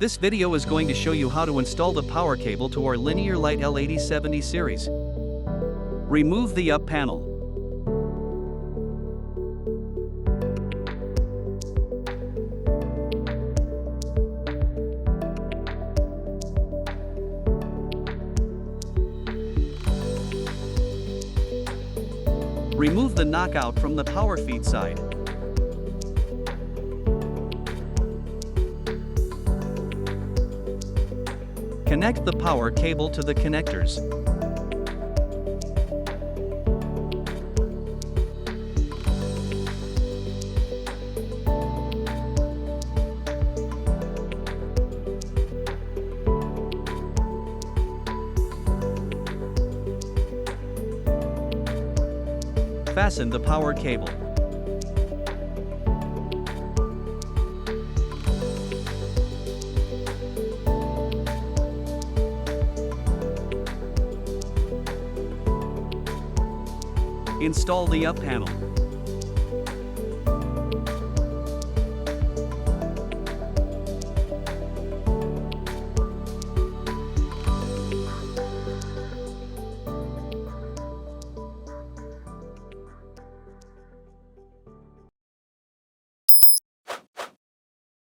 This video is going to show you how to install the power cable to our linear light L8070 series. Remove the up panel. Remove the knockout from the power feed side. Connect the power cable to the connectors. Fasten the power cable. Install the up panel.